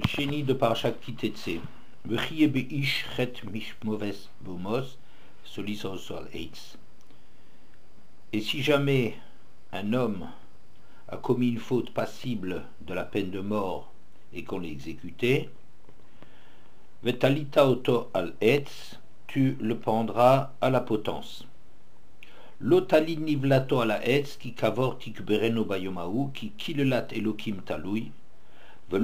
Chéni de Parashat Kitetse. V'chie beish chet mishmoves bumos solisol sol eitz. Et si jamais un homme a commis une faute passible de la peine de mort et qu'on l'ait exécuté, Vetalita auto al etz, tu le pendras à la potence. L'otali nivlato à la etz qui kavor tikbereno bayomahu qui kilelat elokim talui. Tu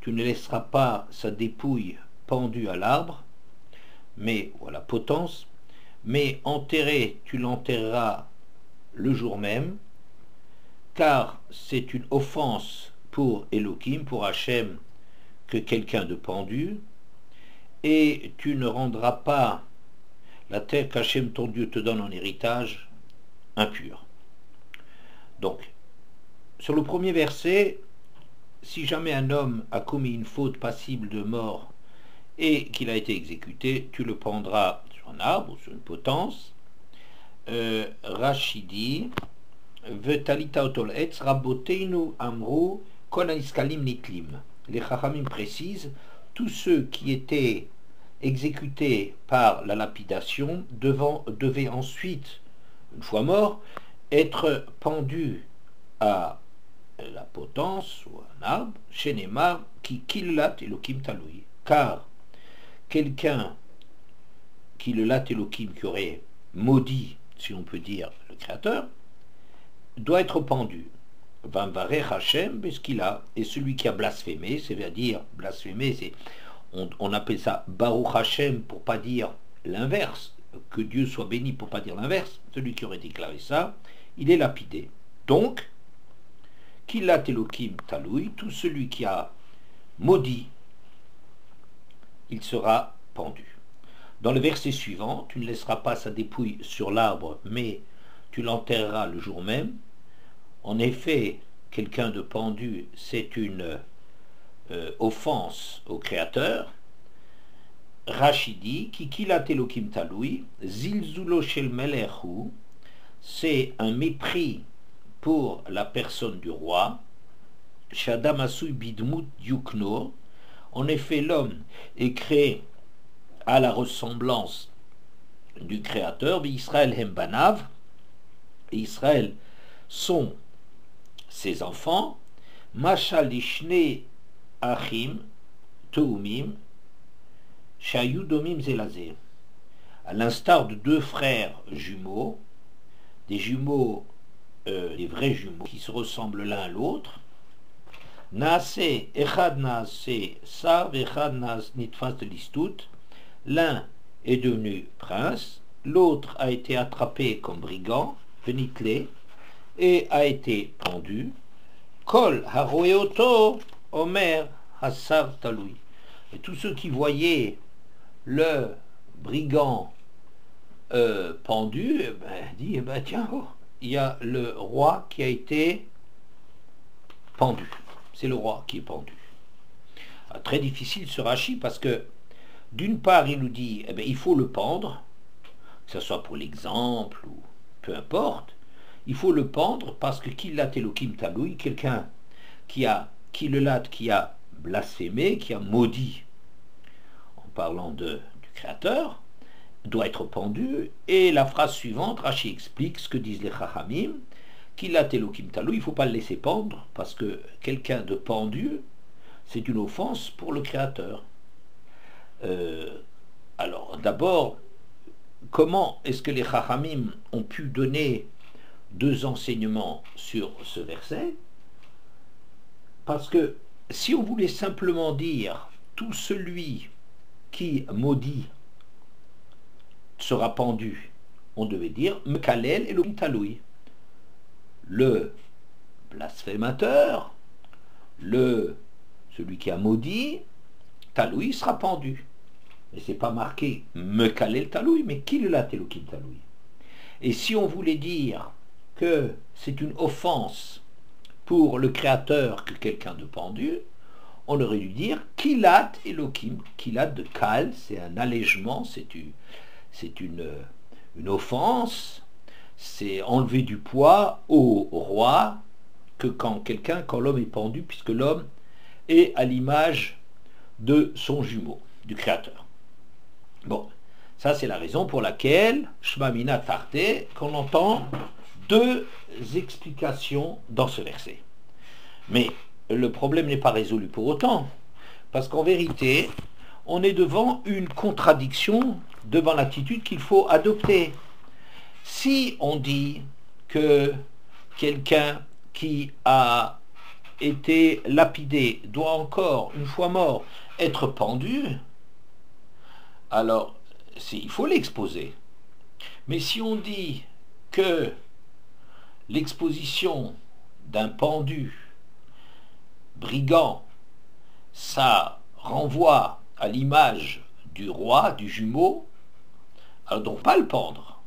ne laisseras pas sa dépouille pendue à l'arbre, mais ou à la potence, mais tu l'enterreras le jour même, car c'est une offense pour Elohim, pour Hachem, que quelqu'un de pendu, et tu ne rendras pas la terre qu'Hachem ton Dieu te donne en héritage impure. Donc, sur le premier verset, si jamais un homme a commis une faute passible de mort et qu'il a été exécuté, tu le pendras sur un arbre ou sur une potence. Rashi dit Vetalita otol etz raboteinu amru kol haiskalim nitlim. Les Chachamim précisent tous ceux qui étaient exécutés par la lapidation devaient ensuite, une fois morts, être pendus à la potence ou un arbre, chez Neymar, qui killat Elohim talui. Car quelqu'un qui le lat Elohim, qui aurait maudit, si on peut dire, le Créateur, doit être pendu. Vamvarech Hashem beskila, et celui qui a blasphémé, c'est-à-dire blasphémé, on appelle ça Baruch Hashem pour pas dire l'inverse, que Dieu soit béni pour pas dire l'inverse, celui qui aurait déclaré ça, il est lapidé. Donc, Kilat Elohim Taloui, tout celui qui a maudit, il sera pendu. Dans le verset suivant, tu ne laisseras pas sa dépouille sur l'arbre, mais tu l'enterreras le jour même. En effet, quelqu'un de pendu, c'est une offense au Créateur. Rachidi, qui Kilat Elohim Taloui, Zilzulo Shel Melechu, c'est un mépris pour la personne du roi. Shadam Asui Bidmut Yukno. En effet, l'homme est créé à la ressemblance du Créateur. Israël Hembanav. Israël sont ses enfants. Mashal Ishne Achim Toumim Shayu Domim Zelazé. À l'instar de deux frères jumeaux, des jumeaux, des vrais jumeaux qui se ressemblent l'un à l'autre. Naase, Echad Naase, Sav, Echad Naas Nitfas de l'Istout. L'un est devenu prince, l'autre a été attrapé comme brigand, Venitlé, et a été pendu. Kol Haroeoto, Omer, Hassar Taloui. Et tous ceux qui voyaient le brigand pendu, dit, tiens, il y a le roi qui a été pendu. C'est le roi qui est pendu. Très difficile ce Rashi parce que d'une part il nous dit il faut le pendre, que ce soit pour l'exemple ou peu importe, il faut le pendre parce que Kilat Elohim Taloui, quelqu'un qui a blasphémé, qui a maudit, en parlant du Créateur, doit être pendu. Et la phrase suivante, Rashi explique ce que disent les Chachamim, Kilat Elohim Talou, il ne faut pas le laisser pendre, parce que quelqu'un de pendu, c'est une offense pour le Créateur. Alors, d'abord, comment est-ce que les Chachamim ont pu donner deux enseignements sur ce verset? Parce que si on voulait simplement dire tout celui qui maudit sera pendu, on devait dire Mekalel Elohim Taloui. Le blasphémateur, celui qui a maudit, Taloui sera pendu. Mais c'est pas marqué Mekalel Taloui, mais Kilelat Elohim Taloui. Et si on voulait dire que c'est une offense pour le Créateur que quelqu'un de pendu, on aurait dû dire Kilat Elohim. Kilat de Kal, c'est un allègement, c'est une offense, c'est enlever du poids au roi que quand l'homme est pendu, puisque l'homme est à l'image de son jumeau, du Créateur. Bon, ça c'est la raison pour laquelle, Shema Mina Tarte, qu'on entend deux explications dans ce verset. Mais le problème n'est pas résolu pour autant, parce qu'en vérité, on est devant une contradiction, devant l'attitude qu'il faut adopter. Si on dit que quelqu'un qui a été lapidé doit encore, une fois mort, être pendu, alors il faut l'exposer. Mais si on dit que l'exposition d'un pendu brigand, ça renvoie à l'image du roi, du jumeau, alors donc pas le pendre.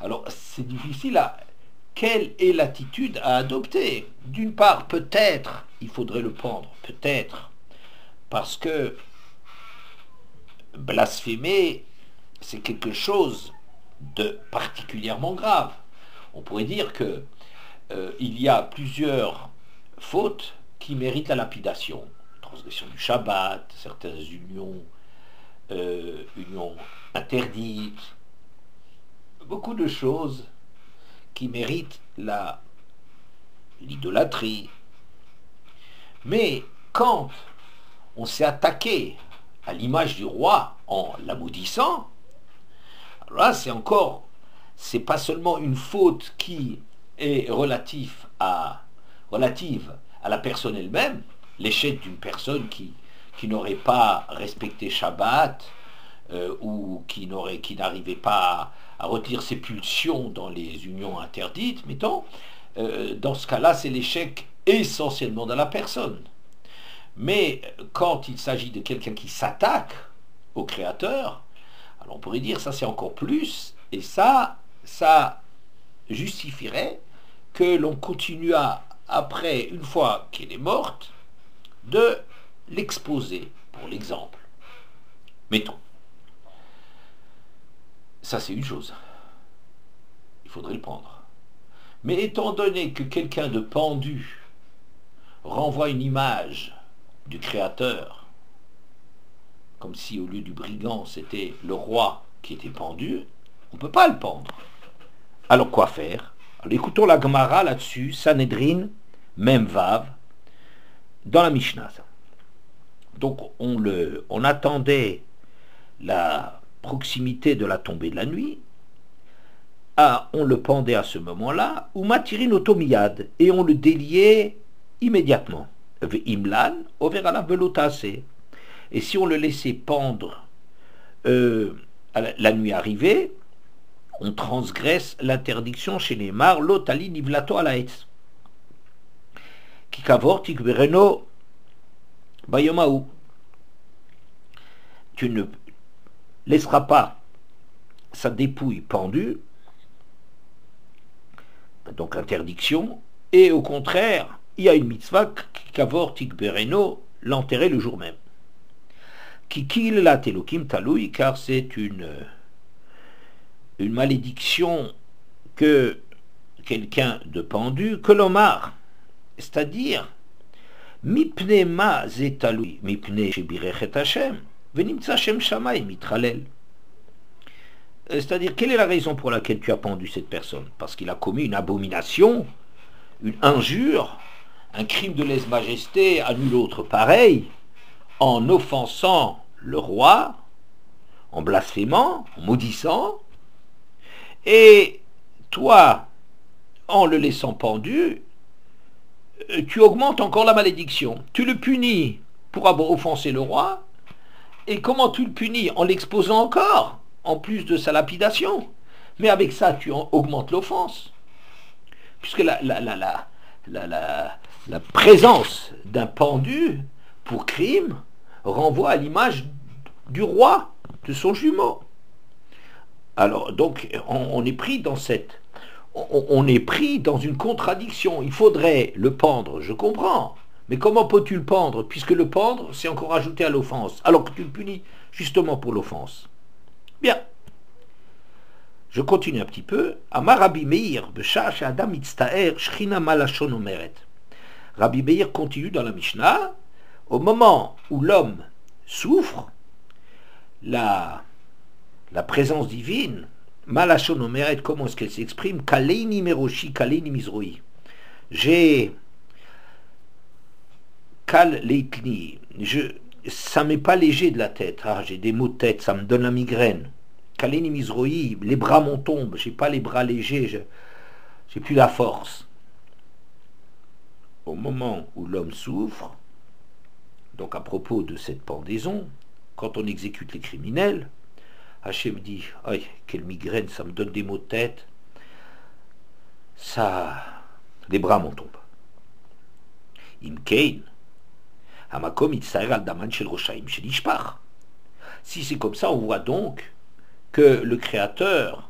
Alors c'est difficile à... Quelle est l'attitude à adopter? D'une part, peut-être, il faudrait le pendre, peut-être, parce que blasphémer, c'est quelque chose de particulièrement grave. On pourrait dire que il y a plusieurs fautes qui méritent la lapidation. Transgression du Shabbat, certaines unions interdites, beaucoup de choses qui méritent l'idolâtrie. Mais quand on s'est attaqué à l'image du roi en la maudissant, alors là c'est pas seulement une faute qui est relative à la personne elle-même, l'échec d'une personne qui n'aurait pas respecté Shabbat, ou qui n'arrivait pas à retenir ses pulsions dans les unions interdites, mettons, dans ce cas-là, c'est l'échec essentiellement de la personne. Mais quand il s'agit de quelqu'un qui s'attaque au Créateur, alors on pourrait dire ça c'est encore plus, et ça justifierait que l'on continue après, une fois qu'elle est morte, de l'exposer, pour l'exemple. Mettons. Ça c'est une chose. Il faudrait le prendre. Mais étant donné que quelqu'un de pendu renvoie une image du Créateur, comme si au lieu du brigand c'était le roi qui était pendu, on ne peut pas le pendre. Alors quoi faire? Alors écoutons la Gemara là-dessus, Sanhedrin, même Vav, dans la Mishnah. Donc on attendait la proximité de la tombée de la nuit, on le pendait à ce moment-là, ou matirin automiyad, et on le déliait immédiatement. Imlan, overala velotase. Et si on le laissait pendre à la nuit arrivée, on transgresse l'interdiction chez les Mar, lotali nivlato alaetz. Kikavor tikbereno bayomaou. Tu ne laisseras pas sa dépouille pendue, donc interdiction, et au contraire, il y a une mitzvah, kikavor tikbereno, l'enterrer le jour même. Kikil la telokim taloui, car c'est une malédiction que quelqu'un de pendu, que l'omar, c'est-à-dire, mipne ma zetaloui, mipne shebirechet Hashem, venimtsa shem shamay mitralel. C'est-à-dire, quelle est la raison pour laquelle tu as pendu cette personne? Parce qu'il a commis une abomination, une injure, un crime de lèse-majesté à nul autre pareil, en offensant le roi, en blasphémant, en maudissant, et toi, en le laissant pendu, tu augmentes encore la malédiction. Tu le punis pour avoir offensé le roi, et comment tu le punis? En l'exposant encore, en plus de sa lapidation. Mais avec ça, tu augmentes l'offense. Puisque la présence d'un pendu pour crime renvoie à l'image du roi, de son jumeau. Alors, donc, on est pris dans on est pris dans une contradiction. Il faudrait le pendre, je comprends. Mais comment peux-tu le pendre? Puisque le pendre, c'est encore ajouté à l'offense, alors que tu le punis justement pour l'offense. Bien. Je continue un petit peu. Amar Rabbi Meir, B'shah she'adam mitzta'er, shchina malashon omeret. Rabbi Meir continue dans la Mishnah, au moment où l'homme souffre, la présence divine, Malachon Omeret, comment est-ce qu'elle s'exprime? Kaleini Meroshi, Kaleini Mizroi. J'ai Kal Leitni, ça m'est pas léger de la tête, j'ai des maux de tête, ça me donne la migraine. Kaleini Mizroi, les bras m'en tombent, j'ai pas les bras légers, j'ai plus la force. Au moment où l'homme souffre, donc à propos de cette pendaison, quand on exécute les criminels, Hachem dit, aïe, quelle migraine, ça me donne des maux de tête, les bras m'en tombent. Imkein, Hamakom Itzaer al Daman shel Roshaim shel Ishpar. Si c'est comme ça, on voit donc que le Créateur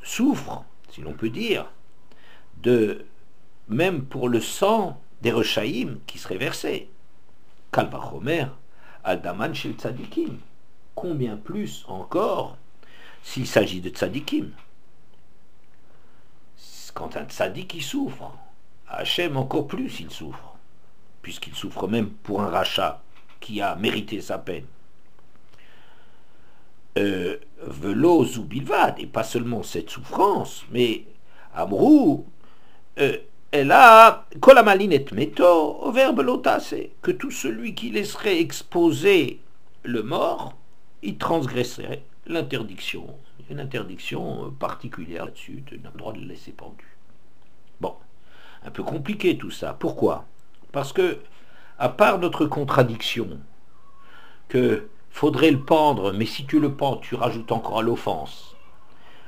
souffre, si l'on peut dire, même pour le sang des Roshaim qui serait versé. Kal vachomer al Daman shel Tzadikim. Combien plus encore s'il s'agit de tzadikim. Quand un tzadik il souffre, Hachem encore plus il souffre, puisqu'il souffre même pour un rachat qui a mérité sa peine. Velo zoubilvad, et pas seulement cette souffrance, mais Amrou, elle a kolamalinet meto au verbe lotase, que tout celui qui laisserait exposer le mort, il transgresserait l'interdiction, une interdiction particulière là-dessus, tu n'as le droit de le laisser pendu. Bon, un peu compliqué tout ça. Pourquoi? Parce que, à part notre contradiction, que faudrait le pendre, mais si tu le pends, tu rajoutes encore à l'offense.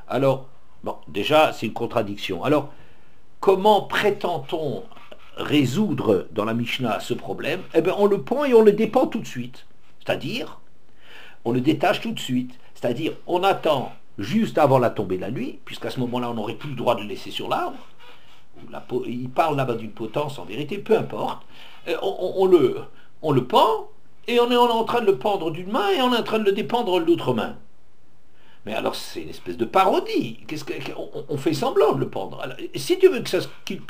Alors, bon, déjà, c'est une contradiction. Alors, comment prétend-on résoudre dans la Mishnah ce problème? Eh bien, on le pend et on le dépend tout de suite. C'est-à-dire, on le détache tout de suite, c'est-à-dire on attend juste avant la tombée de la nuit, puisqu'à ce moment-là on n'aurait plus le droit de le laisser sur l'arbre. Il parle là-bas d'une potence, en vérité, peu importe. On le pend, et on est en train de le pendre d'une main, et on est en train de le dépendre de l'autre main. Mais alors c'est une espèce de parodie. On fait semblant de le pendre. Alors, si tu veux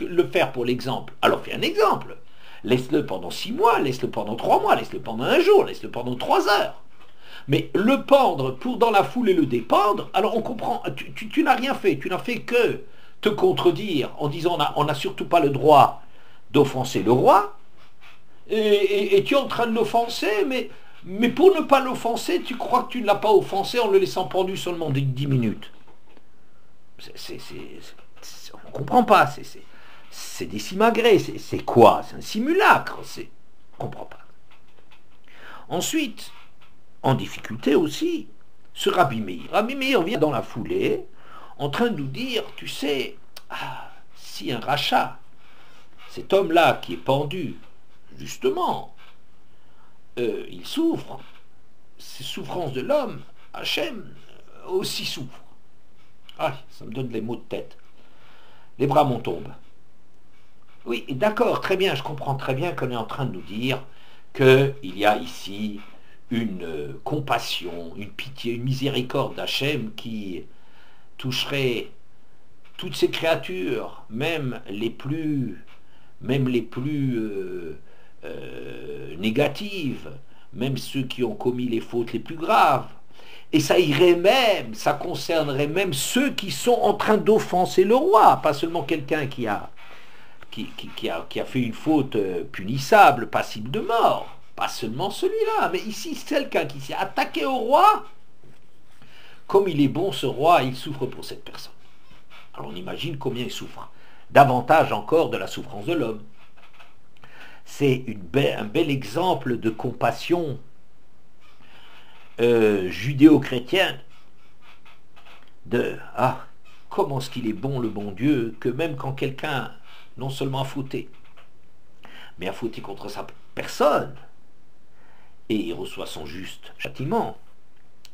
le faire pour l'exemple, alors fais un exemple. Laisse-le pendant 6 mois, laisse-le pendant 3 mois, laisse-le pendant 1 jour, laisse-le pendant 3 heures. Mais le pendre pour dans la foulée le dépendre, alors on comprend, tu n'as rien fait, tu n'as fait que te contredire en disant on n'a surtout pas le droit d'offenser le roi, et tu es en train de l'offenser, mais pour ne pas l'offenser, tu crois que tu ne l'as pas offensé en le laissant pendu seulement 10 minutes. On ne comprend pas, c'est des simagrées, c'est quoi? C'est un simulacre, on ne comprend pas. Ensuite, en difficulté aussi, ce Rabbi Meir. Rabbi Meir vient dans la foulée, en train de nous dire, tu sais, si un rachat, cet homme-là qui est pendu, justement, il souffre, ces souffrances de l'homme, Hachem aussi souffre. Ah, ça me donne les maux de tête. Les bras m'en tombent. Oui, d'accord, très bien, je comprends très bien qu'on est en train de nous dire qu'il y a ici une compassion, une pitié, une miséricorde d'Hachem qui toucherait toutes ces créatures, même les plus négatives, même ceux qui ont commis les fautes les plus graves. Et ça irait même, ça concernerait même ceux qui sont en train d'offenser le roi, pas seulement quelqu'un qui a fait une faute punissable, passible de mort. Pas seulement celui-là, mais ici, c'est quelqu'un qui s'est attaqué au roi. Comme il est bon, ce roi, il souffre pour cette personne. Alors on imagine combien il souffre. Davantage encore de la souffrance de l'homme. C'est un bel exemple de compassion judéo-chrétienne. Comment est-ce qu'il est bon, le bon Dieu, que même quand quelqu'un, non seulement a fauté, mais a fauté contre sa personne, et il reçoit son juste châtiment.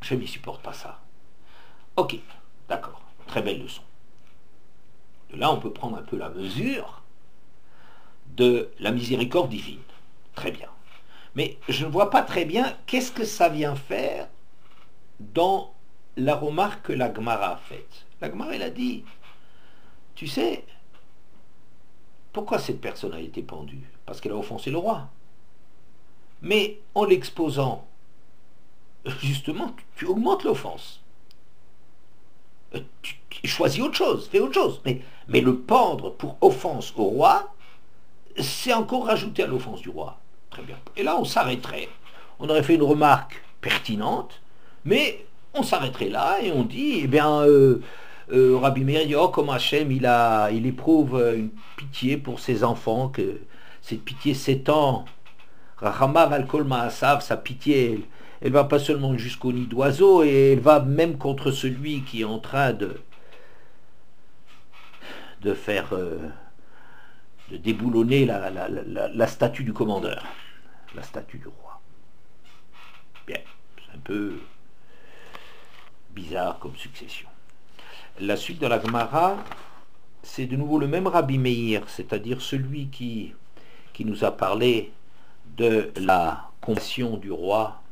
Je ne supporte pas ça. Ok, d'accord, très belle leçon. De là, on peut prendre un peu la mesure de la miséricorde divine. Très bien. Mais je ne vois pas très bien qu'est-ce que ça vient faire dans la remarque que la Gemara a faite. La Gemara, elle a dit, tu sais, Pourquoi cette personne a été pendue? Parce qu'elle a offensé le roi. Mais en l'exposant, justement, tu augmentes l'offense. Tu choisis autre chose, fais autre chose. Mais le pendre pour offense au roi, c'est encore rajouté à l'offense du roi. Très bien. Et là, on s'arrêterait. On aurait fait une remarque pertinente, mais on s'arrêterait là et on dit, eh bien, Rabbi Meir dit, oh, comme Hachem, il éprouve une pitié pour ses enfants, que cette pitié s'étend. Rachamav al kol ma'asav, sa pitié, elle va pas seulement jusqu'au nid d'oiseau, et elle va même contre celui qui est en train de faire, de déboulonner la statue du commandeur, la statue du roi. Bien, c'est un peu bizarre comme succession. La suite de la Gemara, c'est de nouveau le même Rabbi Meir, c'est-à-dire celui qui nous a parlé de la compassion du roi,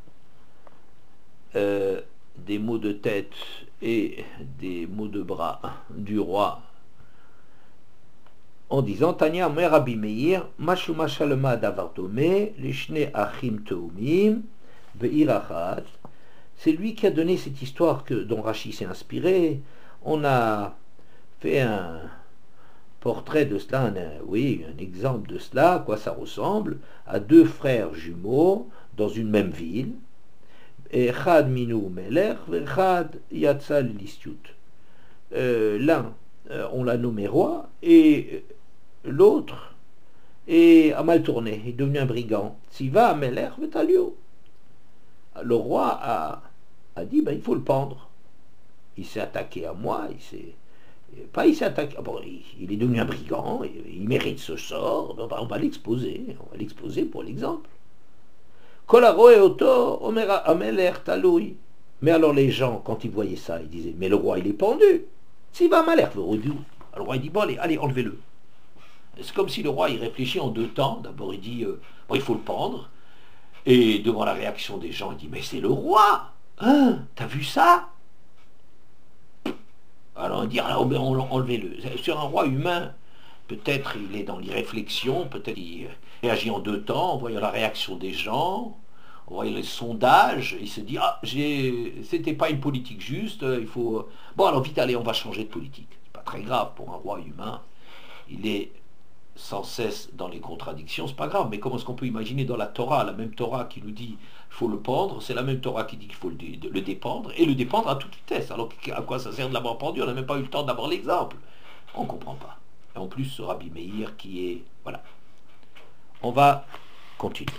des maux de tête et des maux de bras du roi, en disant Tanya Mer Rabbi Meir, Mashu Mashalma Davartome, Lishne Achim Teumim, Ve'irachat. C'est lui qui a donné cette histoire dont Rashi s'est inspiré. On a fait un portrait de cela, un exemple de cela, à quoi ça ressemble, à deux frères jumeaux dans une même ville. Echad Minu Melech, Echad Yatsa Listiut. L'un, on l'a nommé roi, et l'autre a mal tourné, est devenu un brigand. Siva Melech Vetalio. Le roi a dit, il faut le pendre. Il s'est attaqué à moi, il s'est attaqué. Bon, il est devenu un brigand, il mérite ce sort, on va l'exposer pour l'exemple. Kolaro et Oto, Omera Ameler Taloui. Mais alors les gens, quand ils voyaient ça, ils disaient, mais le roi il est pendu. S'il va mal, alors le roi il dit, bon allez, enlevez-le. C'est comme si le roi il réfléchit en deux temps. D'abord il dit, il faut le pendre. Et devant la réaction des gens, il dit, mais c'est le roi, hein, t'as vu ça? Alors on dit, enlevez-le. Sur un roi humain, peut-être il est dans l'irréflexion, peut-être il réagit en deux temps, en voyant la réaction des gens, en voyant les sondages, il se dit, c'était pas une politique juste, il faut... Bon alors vite, allez, on va changer de politique. C'est pas très grave pour un roi humain, il est sans cesse dans les contradictions, c'est pas grave, mais comment est-ce qu'on peut imaginer dans la Torah, la même Torah qui nous dit il faut le pendre, c'est la même Torah qui dit qu'il faut le dépendre, et le dépendre à toute vitesse. Alors à quoi ça sert de l'avoir pendu? On n'a même pas eu le temps d'avoir l'exemple. On ne comprend pas. Et en plus, ce Rabbi Meir qui est... Voilà. On va continuer.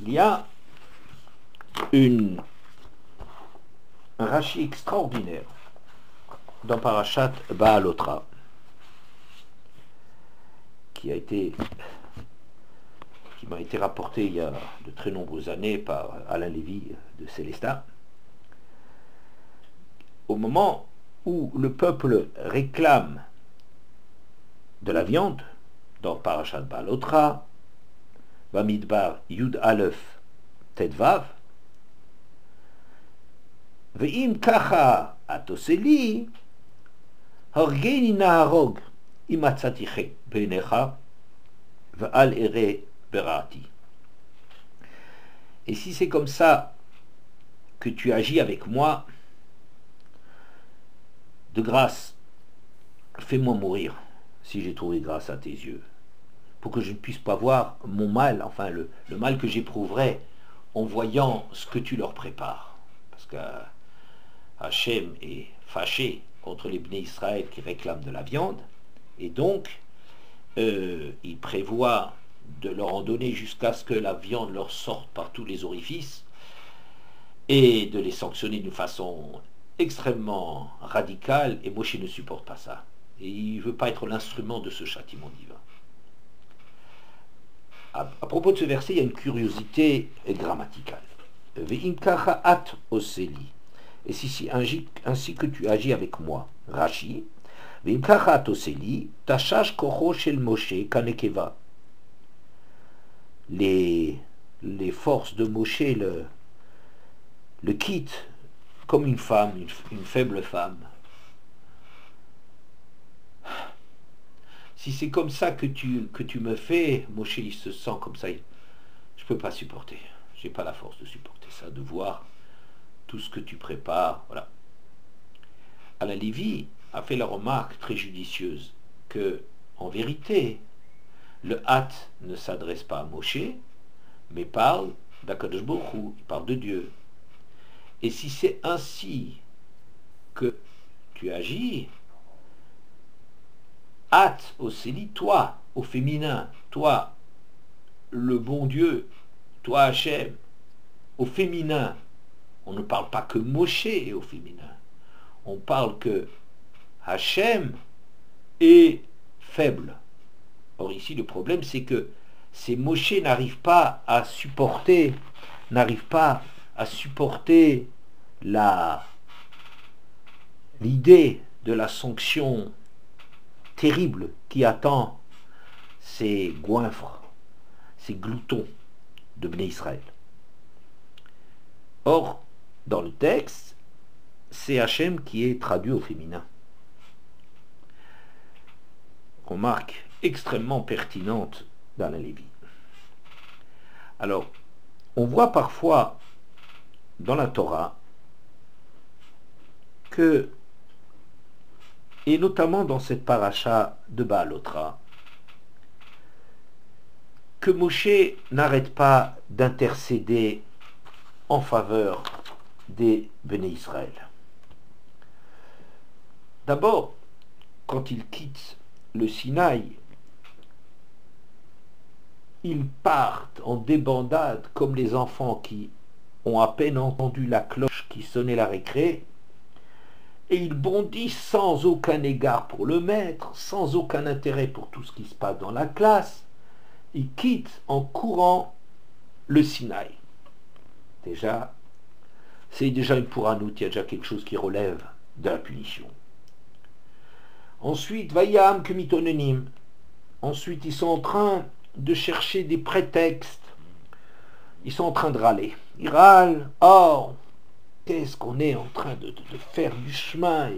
Il y a un Rashi extraordinaire dans Parashat Baalotra, qui m'a été rapporté il y a de très nombreuses années par Alain Lévy de Célestat. Au moment où le peuple réclame de la viande, dans Parashat Baalotra, Bamidbar Yud Aleph Tedvav, Ve'im kacha atoseli, hargeni naharog, imatzatiche benecha, ve'al ere berati. Et si c'est comme ça que tu agis avec moi, de grâce, fais-moi mourir, si j'ai trouvé grâce à tes yeux, pour que je ne puisse pas voir mon mal, enfin le mal que j'éprouverai en voyant ce que tu leur prépares. Parce que Hachem est fâché contre les Bnei Israël qui réclament de la viande, et donc il prévoit de leur en donner jusqu'à ce que la viande leur sorte par tous les orifices, et de les sanctionner d'une façon extrêmement radicale, et Moshe ne supporte pas ça. Et il ne veut pas être l'instrument de ce châtiment divin. À propos de ce verset, il y a une curiosité grammaticale. Ve'imkacha at oseli. Et si ainsi que tu agis avec moi, Rashi, ve'imkacha at oseli, tashash kocho shel Moshe kanekeva. Les forces de Moshe le quittent comme une femme, une faible femme. Si c'est comme ça que tu me fais, Moshe il se sent comme ça, je peux pas supporter. J'ai pas la force de supporter ça, de voir tout ce que tu prépares. Voilà. Alain Lévy a fait la remarque très judicieuse que, en vérité, le hâte ne s'adresse pas à Moshe, mais parle d'Akadosh Baruch Hu, il parle de Dieu. Et si c'est ainsi que tu agis, hâte au Céli, toi, au féminin, toi, le bon Dieu, toi, Hachem, au féminin, on ne parle pas que Moshe est au féminin, on parle que Hachem est faible. Or ici, le problème, c'est que ces Moshe n'arrivent pas à supporter l'idée de la sanction terrible qui attend ces goinfres, ces gloutons de Bnei Israël. Or, dans le texte, c'est Hachem qui est traduit au féminin. Remarque extrêmement pertinente d'Alain Lévy. Alors, on voit parfois dans la Torah que, et notamment dans cette paracha de Baalotra, que Moshe n'arrête pas d'intercéder en faveur des Béné Israël. D'abord, quand il quitte le Sinaï, ils partent en débandade comme les enfants qui ont à peine entendu la cloche qui sonnait la récré, et ils bondissent sans aucun égard pour le maître, sans aucun intérêt pour tout ce qui se passe dans la classe. Ils quittent en courant le Sinaï. Déjà, c'est déjà une pouranoute, il y a déjà quelque chose qui relève de la punition. Ensuite, Vayam Kemitonenim. Ensuite, ils sont en train de chercher des prétextes. Ils sont en train de râler. Ils râlent. Oh, qu'est-ce qu'on est en train de faire du chemin.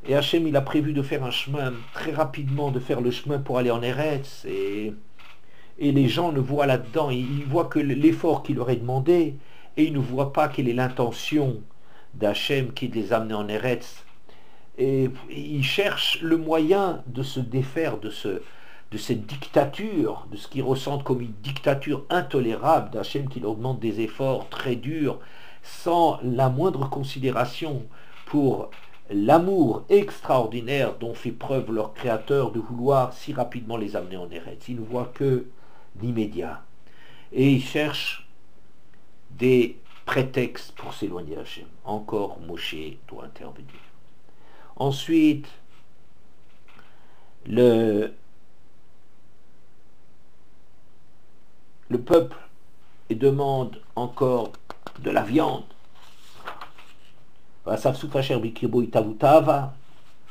Et Hachem, il a prévu de faire un chemin très rapidement, de faire le chemin pour aller en Eretz. Et les gens ne voient là-dedans, ils voient que l'effort qu'il leur est demandé, et ils ne voient pas quelle est l'intention d'Hachem qui est de les amener en Eretz. Et ils cherchent le moyen de se défaire de cette dictature, de ce qu'ils ressentent comme une dictature intolérable d'Hachem qui leur demande des efforts très durs, sans la moindre considération pour l'amour extraordinaire dont fait preuve leur Créateur de vouloir si rapidement les amener en Eretz. Ils ne voient que l'immédiat. Et ils cherchent des prétextes pour s'éloigner d'Hachem. Encore Moshe doit intervenir. Ensuite, le peuple demande encore de la viande.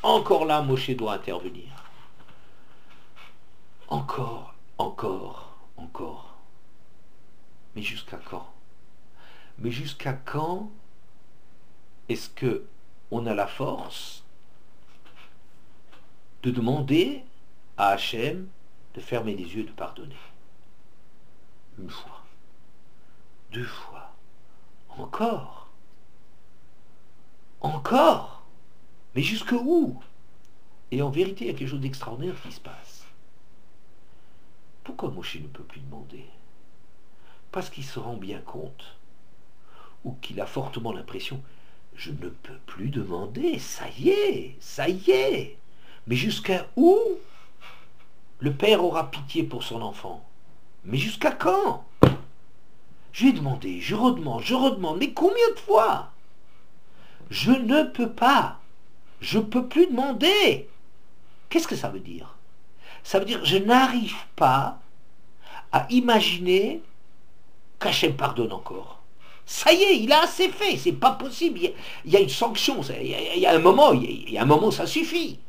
Encore là, Moshe doit intervenir. Encore. Mais jusqu'à quand? Mais jusqu'à quand est-ce que on a la force de demander à Hachem de fermer les yeux, de pardonner? Une fois, deux fois, encore, mais jusqu'où? Et en vérité, il y a quelque chose d'extraordinaire qui se passe. Pourquoi Moshe ne peut plus demander? Parce qu'il se rend bien compte, ou qu'il a fortement l'impression, je ne peux plus demander, ça y est. Mais jusqu'à où le père aura pitié pour son enfant? Mais jusqu'à quand? Je lui ai demandé, je redemande, mais combien de fois? Je ne peux pas, je ne peux plus demander. Qu'est-ce que ça veut dire? Ça veut dire je n'arrive pas à imaginer qu'Hachem pardonne encore. Ça y est, il a assez fait, c'est pas possible. Il y a une sanction, il y a un moment, ça suffit.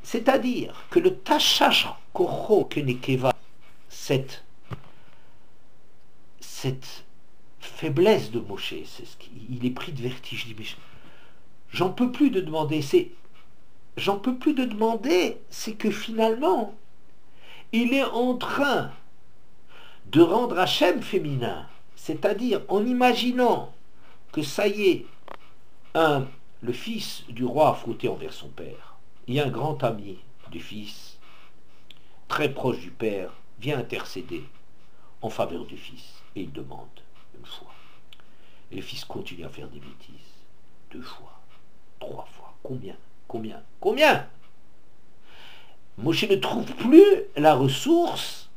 C'est-à-dire que le Tashash Koro Kenekeva, cette faiblesse de Moshe, il est pris de vertige. Il dit, mais j'en peux plus de demander. j'en peux plus de demander, c'est que finalement, il est en train de rendre Hachem féminin, c'est-à-dire en imaginant que ça y est, le fils du roi a fauté envers son père. Il y a un grand ami du fils, très proche du père, vient intercéder en faveur du fils. Et il demande une fois. Et le fils continue à faire des bêtises. 2 fois, 3 fois. Combien Moshe ne trouve plus la ressource.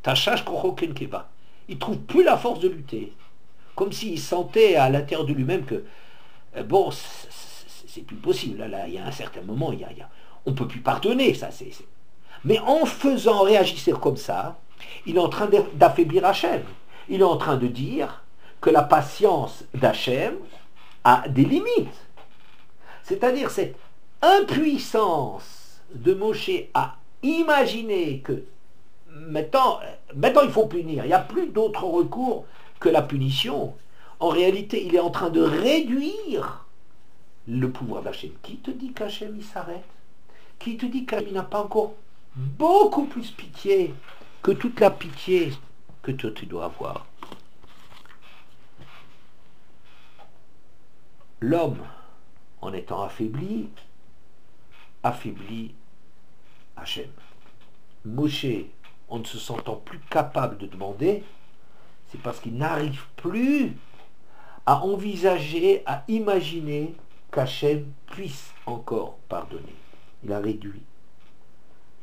Tachash Krochokenkeva. Il ne trouve plus la force de lutter. Comme s'il sentait à l'intérieur de lui-même que bon, c'est plus possible. Là, il y a un certain moment, on ne peut plus pardonner. Ça, Mais en faisant réagir comme ça, il est en train d'affaiblir Hachem. Il est en train de dire que la patience d'Hachem a des limites. C'est-à-dire cette impuissance de Moshe à imaginer que maintenant il faut punir. Il n'y a plus d'autre recours que la punition. En réalité, il est en train de réduire le pouvoir d'Hachem. Qui te dit qu'Hachem il s'arrête? Qui te dit qu'Hachem n'a pas encore beaucoup plus pitié que toute la pitié que toi tu dois avoir? L'homme, en étant affaibli Hachem. Moshe, en ne se sentant plus capable de demander, c'est parce qu'il n'arrive plus à envisager, à imaginer qu'Hachem puisse encore pardonner. Il a réduit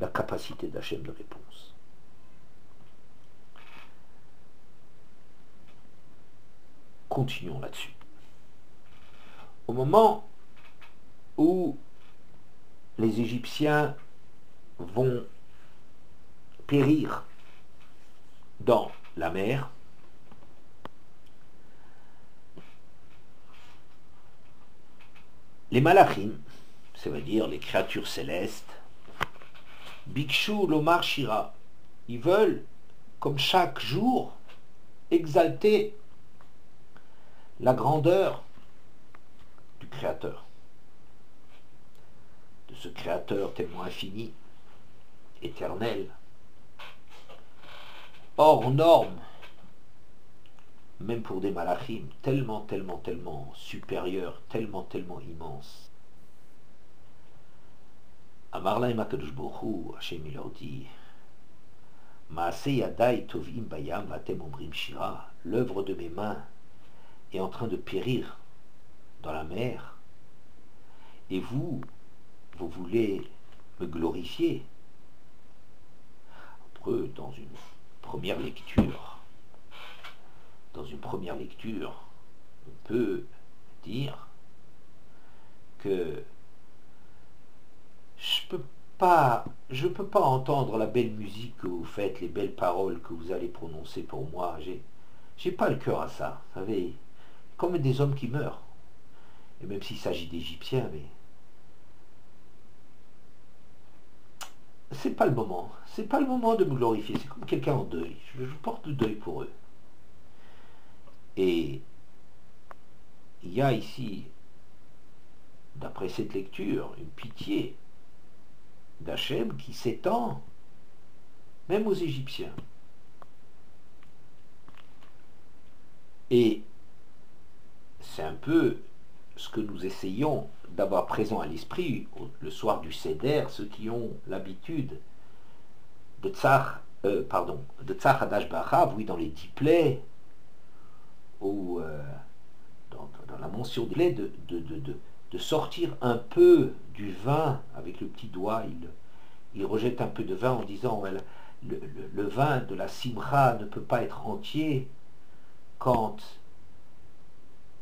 la capacité d'Hachem de réponse. Continuons là-dessus. Au moment où les Égyptiens vont périr dans la mer, les malachim, ça veut dire les créatures célestes, Bikshu Lomar Shira, ils veulent, comme chaque jour, exalter la grandeur du Créateur, de ce Créateur tellement infini, éternel, hors norme, même pour des malachim, tellement supérieur, tellement immense. Amarla im HaKadosh Baruch Hu, Hashem il leur dit, Maaseh yadai tovim bayam vatem omrim shira, l'œuvre de mes mains est en train de périr dans la mer, et vous voulez me glorifier. Après, dans une première lecture, on peut dire que je peux pas entendre la belle musique que vous faites, les belles paroles que vous allez prononcer pour moi. J'ai pas le cœur à ça, vous savez, comme des hommes qui meurent. Et même s'il s'agit d'Égyptiens, mais c'est pas le moment de me glorifier. C'est comme quelqu'un en deuil. Je porte le deuil pour eux. Et il y a ici, d'après cette lecture, une pitié d'Hachem qui s'étend même aux Égyptiens. Et c'est un peu ce que nous essayons d'avoir présent à l'esprit le soir du Seder, ceux qui ont l'habitude de Tsar Hadash B'Achav, oui, dans les 10 plaies, ou dans la mention des plaies, de sortir un peu du vin avec le petit doigt. Il rejette un peu de vin en disant le vin de la simra ne peut pas être entier quand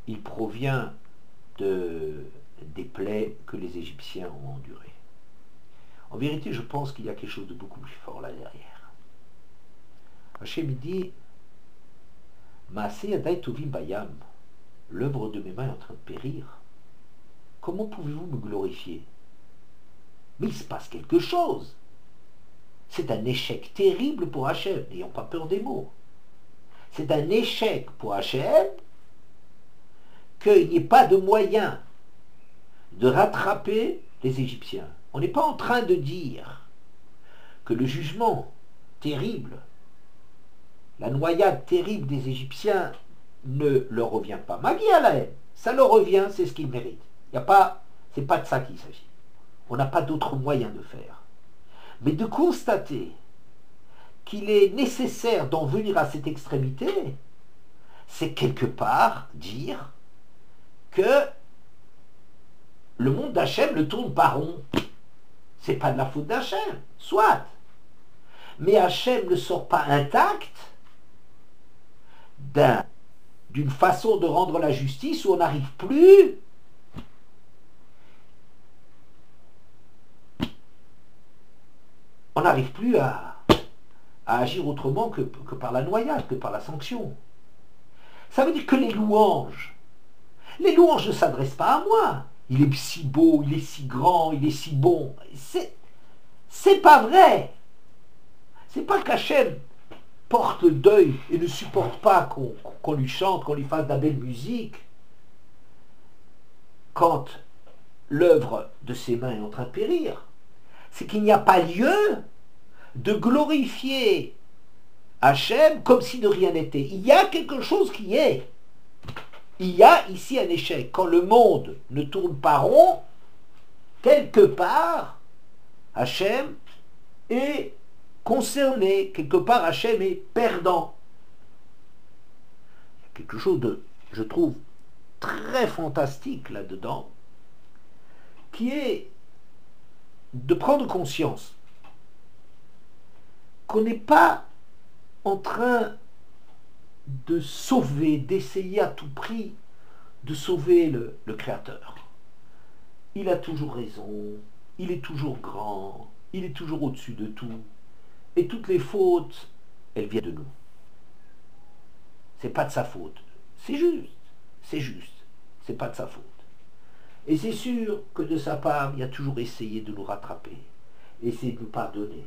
il provient des plaies que les Égyptiens ont endurées. En vérité, je pense qu'il y a quelque chose de beaucoup plus fort là derrière. Hachem dit Maaseh yadai tovim bayam, l'œuvre de mes mains est en train de périr. Comment pouvez-vous me glorifier? Mais il se passe quelque chose. C'est un échec terrible pour Hachem, n'ayons pas peur des mots. C'est un échec pour Hachem qu'il n'y ait pas de moyen de rattraper les Égyptiens. On n'est pas en train de dire que le jugement terrible, la noyade terrible des Égyptiens ne leur revient pas. Magie à la haine, ça leur revient, c'est ce qu'ils méritent. C'est pas de ça qu'il s'agit. On n'a pas d'autre moyen de faire. Mais de constater qu'il est nécessaire d'en venir à cette extrémité, c'est quelque part dire que le monde d'Hachem le tourne pas rond. C'est pas de la faute d'Hachem, soit. Mais Hachem ne sort pas intact d'une façon de rendre la justice où on n'arrive plus à agir autrement que par la noyade, que par la sanction. Ça veut dire que les louanges ne s'adressent pas à moi. Il est si beau, il est si grand, il est si bon. C'est pas vrai. C'est pas qu'Hachem porte le deuil et ne supporte pas qu'on lui chante, qu'on lui fasse de la belle musique quand l'œuvre de ses mains est en train de périr. C'est qu'il n'y a pas lieu de glorifier Hachem comme si de rien n'était. Il y a quelque chose qui est. Il y a ici un échec. Quand le monde ne tourne pas rond, quelque part, Hachem est concerné. Quelque part, Hachem est perdant. Il y a quelque chose de, je trouve, très fantastique là-dedans, qui est de prendre conscience qu'on n'est pas en train de sauver, d'essayer à tout prix de sauver le Créateur. Il a toujours raison, il est toujours grand, il est toujours au-dessus de tout, et toutes les fautes, elles viennent de nous. C'est pas de sa faute, c'est juste, c'est pas de sa faute. Et c'est sûr que de sa part, il a toujours essayé de nous rattraper, essayer de nous pardonner,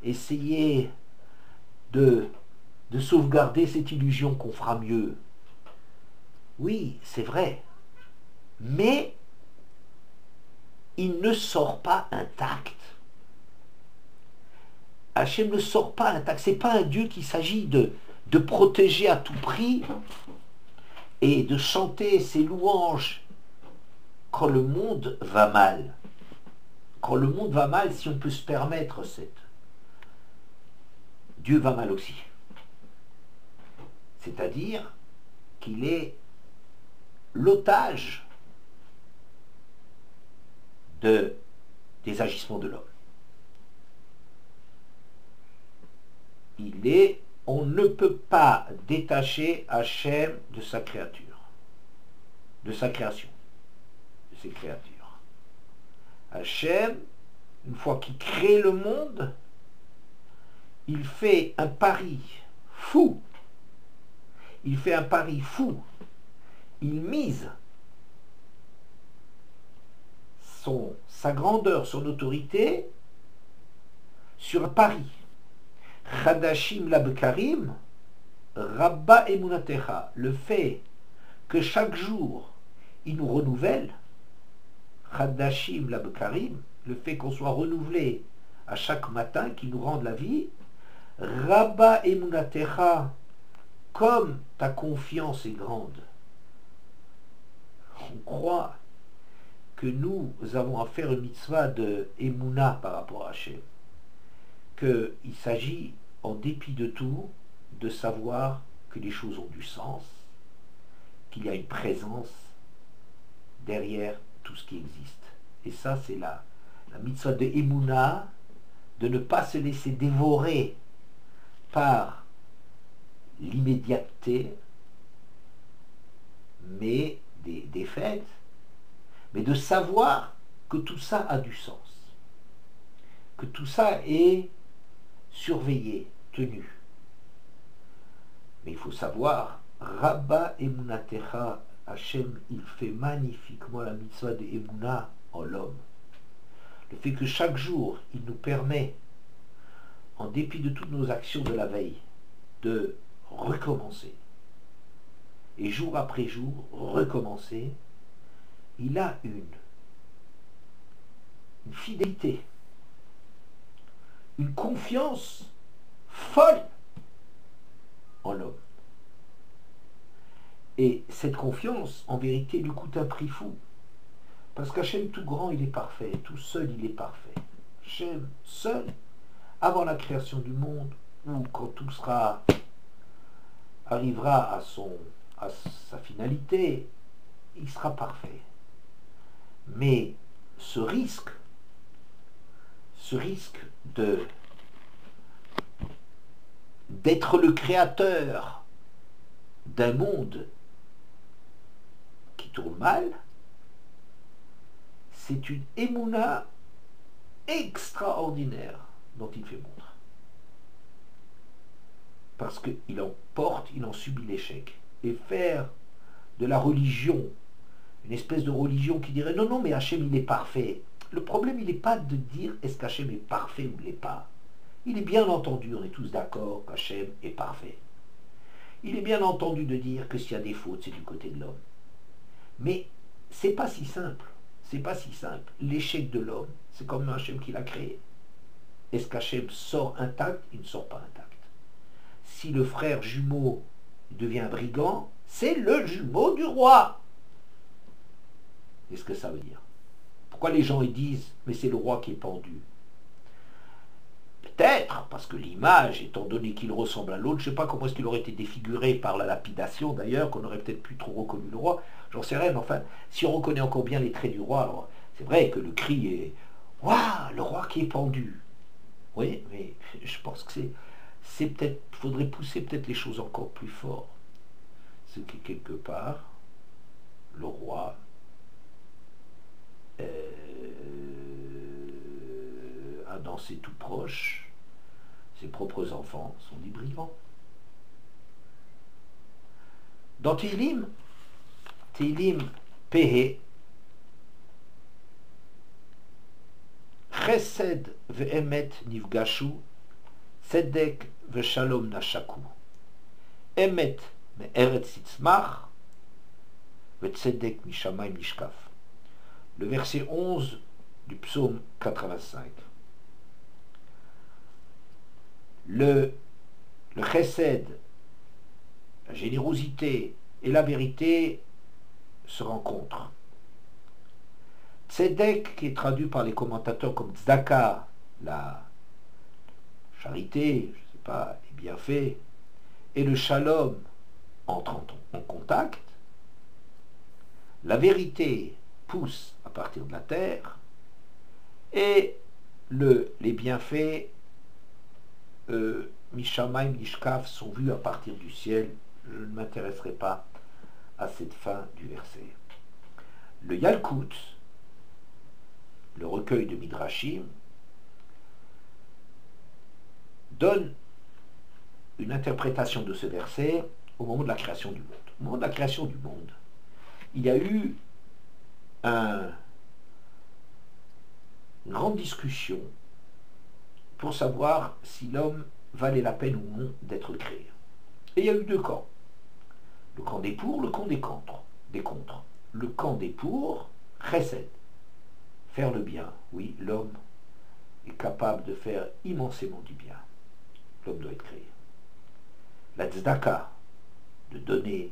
essayer de sauvegarder cette illusion qu'on fera mieux. Oui, c'est vrai. Mais il ne sort pas intact. Hachem ne sort pas intact. Ce n'est pas un Dieu qu'il s'agit de protéger à tout prix et de chanter ses louanges quand le monde va mal. Quand le monde va mal, si on peut se permettre cette... Dieu va mal aussi. C'est-à-dire qu'il est l'otage des agissements de l'homme. On ne peut pas détacher Hachem de sa créature, de sa création, de ses créatures. Hachem, une fois qu'il crée le monde, il fait un pari fou. Il fait un pari fou. Il mise sa grandeur, son autorité sur un pari. Chadashim labkarim, Rabba emunatecha. Le fait que chaque jour il nous renouvelle, Chadashim labkarim, le fait qu'on soit renouvelé à chaque matin, qu'il nous rende la vie, Rabba emunatecha, comme ta confiance est grande. On croit que nous avons à faire une mitzvah de Emouna par rapport à Hachem. Qu'il s'agit, en dépit de tout, de savoir que les choses ont du sens, qu'il y a une présence derrière tout ce qui existe. Et ça, c'est la mitzvah de Emouna, de ne pas se laisser dévorer par l'immédiateté, mais des faits, mais de savoir que tout ça a du sens, que tout ça est surveillé, tenu. Mais il faut savoir, Rabba Emunatecha, Hachem, il fait magnifiquement la mitzvah de Emuna en l'homme. Le fait que chaque jour, il nous permet, en dépit de toutes nos actions de la veille, de recommencer. Et jour après jour, recommencer. Il a fidélité, une confiance folle en l'homme. Et cette confiance, en vérité, lui coûte un prix fou. Parce qu'Hachem tout grand, il est parfait, tout seul, il est parfait. Hachem seul, avant la création du monde, ou quand tout arrivera à sa finalité, il sera parfait. Mais ce risque d'être le créateur d'un monde qui tourne mal, c'est une émouna extraordinaire dont il fait montre. Parce qu'il en subit l'échec. Et faire de la religion une espèce de religion qui dirait non, mais Hachem il est parfait. Le problème il n'est pas de dire est-ce qu'Hachem est parfait ou il l'est pas. Il est bien entendu, on est tous d'accord qu'Hachem est parfait. Il est bien entendu de dire que s'il y a des fautes, c'est du côté de l'homme. Mais c'est pas si simple. C'est pas si simple. L'échec de l'homme, c'est comme Hachem qui l'a créé. Est-ce qu'Hachem sort intact? Il ne sort pas intact. Si le frère jumeau devient brigand, c'est le jumeau du roi. Qu'est-ce que ça veut dire? Pourquoi les gens ils disent mais c'est le roi qui est pendu? Peut-être parce que l'image, étant donné qu'il ressemble à l'autre, je ne sais pas comment est-ce qu'il aurait été défiguré par la lapidation d'ailleurs, qu'on aurait peut-être plus trop reconnu le roi, j'en sais rien, mais enfin, si on reconnaît encore bien les traits du roi, alors c'est vrai que le cri est waouh, le roi qui est pendu. Oui, mais je pense que c'est peut-être, faudrait pousser peut-être les choses encore plus fort. C'est que quelque part, le roi a dans ses tout proches, ses propres enfants sont des brigands. Dans Tehillim Pehe, Chesed ve'emet nifgashu, Tzedek ve'shalom nashaku, Emet me'eretz yitzmach, ve'tzedek mishamayim nishkaf. Le verset 11 du psaume 85. Le chesed, la générosité et la vérité se rencontrent. Tzedek, qui est traduit par les commentateurs comme tzedaka, la charité, je ne sais pas, les bienfaits, et le shalom entrent en contact. La vérité pousse à partir de la terre et les bienfaits Mishamayim Nishkaf sont vus à partir du ciel. Je ne m'intéresserai pas à cette fin du verset. Le Yalkut, le recueil de Midrashim, donne une interprétation de ce verset au moment de la création du monde. Au moment de la création du monde, il y a eu une grande discussion pour savoir si l'homme valait la peine ou non d'être créé. Et il y a eu deux camps. Le camp des pour, le camp des contre. Le camp des pour, chesed, faire le bien. Oui, l'homme est capable de faire immensément du bien. L'homme doit être créé. La tzedaka, de donner,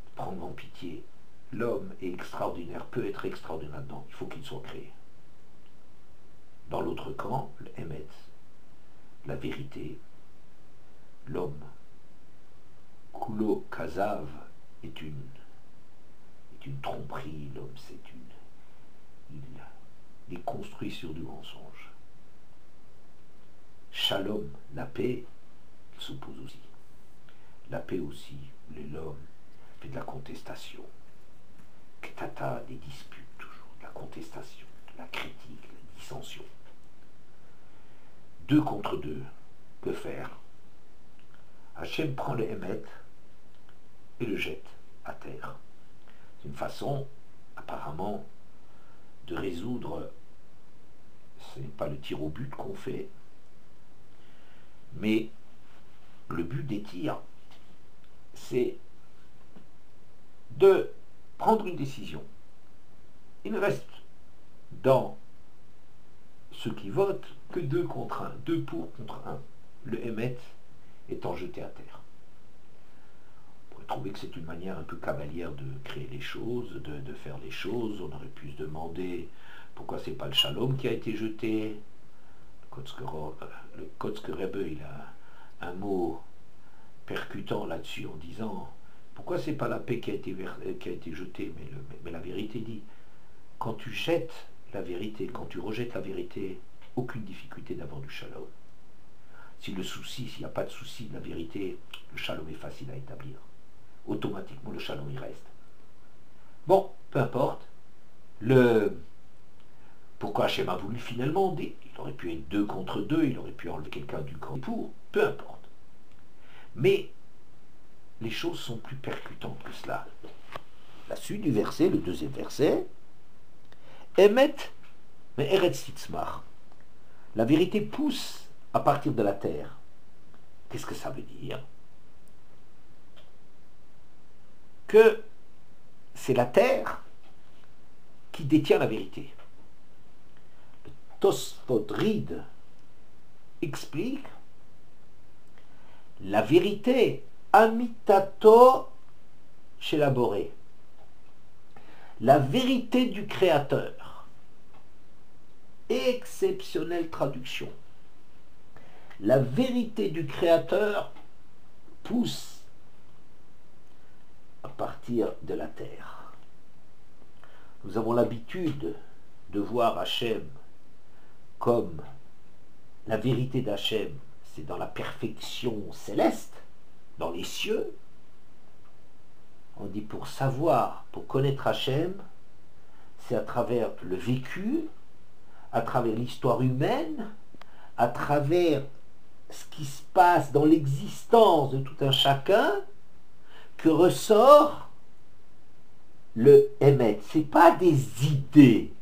de prendre en pitié. L'homme est extraordinaire, peut être extraordinaire dedans. Il faut qu'il soit créé. Dans l'autre camp, le Emet, la vérité, l'homme, Kulo Kazav, est une tromperie, l'homme il est construit sur du mensonge. Shalom, la paix, s'oppose aussi. La paix aussi, l'homme fait de la contestation. Ketata, des disputes toujours, de la contestation, de la critique, la dissension. Deux contre deux, que faire? Hachem prend le Emet et le jette à terre. C'est une façon, apparemment, de résoudre, ce n'est pas le tir au but qu'on fait, mais le but des tirs, c'est de prendre une décision il ne reste dans ceux qui votent que 2 contre 1, 2 pour contre 1. Le Hémet étant jeté à terre. On pourrait trouver que c'est une manière un peu cavalière de créer les choses, de faire les choses. On aurait pu se demander pourquoi c'est pas le Shalom qui a été jeté. Le Kotzker Rebbe, il a un mot percutant là-dessus en disant pourquoi c'est pas la paix qui a été jetée, mais la vérité dit, quand tu jettes la vérité, quand tu rejettes la vérité, aucune difficulté d'avoir du Shalom. S'il n'y a pas de souci de la vérité, le Shalom est facile à établir. Automatiquement, le Shalom y reste. Bon, peu importe. Pourquoi Hachem a voulu finalement, il aurait pu être 2 contre 2, il aurait pu enlever quelqu'un du camp pour, peu importe. Mais les choses sont plus percutantes que cela. La suite du verset, le 2e verset, Emet, mais Eretz Titzmach. La vérité pousse à partir de la terre. Qu'est-ce que ça veut dire? Que c'est la terre qui détient la vérité. Le Tosfot Rid explique la vérité amitato chez la Boré. La vérité du Créateur. Exceptionnelle traduction. La vérité du Créateur pousse à partir de la terre. Nous avons l'habitude de voir Hachem comme la vérité d'Hachem, c'est dans la perfection céleste, dans les cieux. On dit pour savoir, pour connaître Hachem, c'est à travers le vécu, à travers l'histoire humaine, à travers ce qui se passe dans l'existence de tout un chacun, que ressort le Hémet. Ce n'est pas des idées.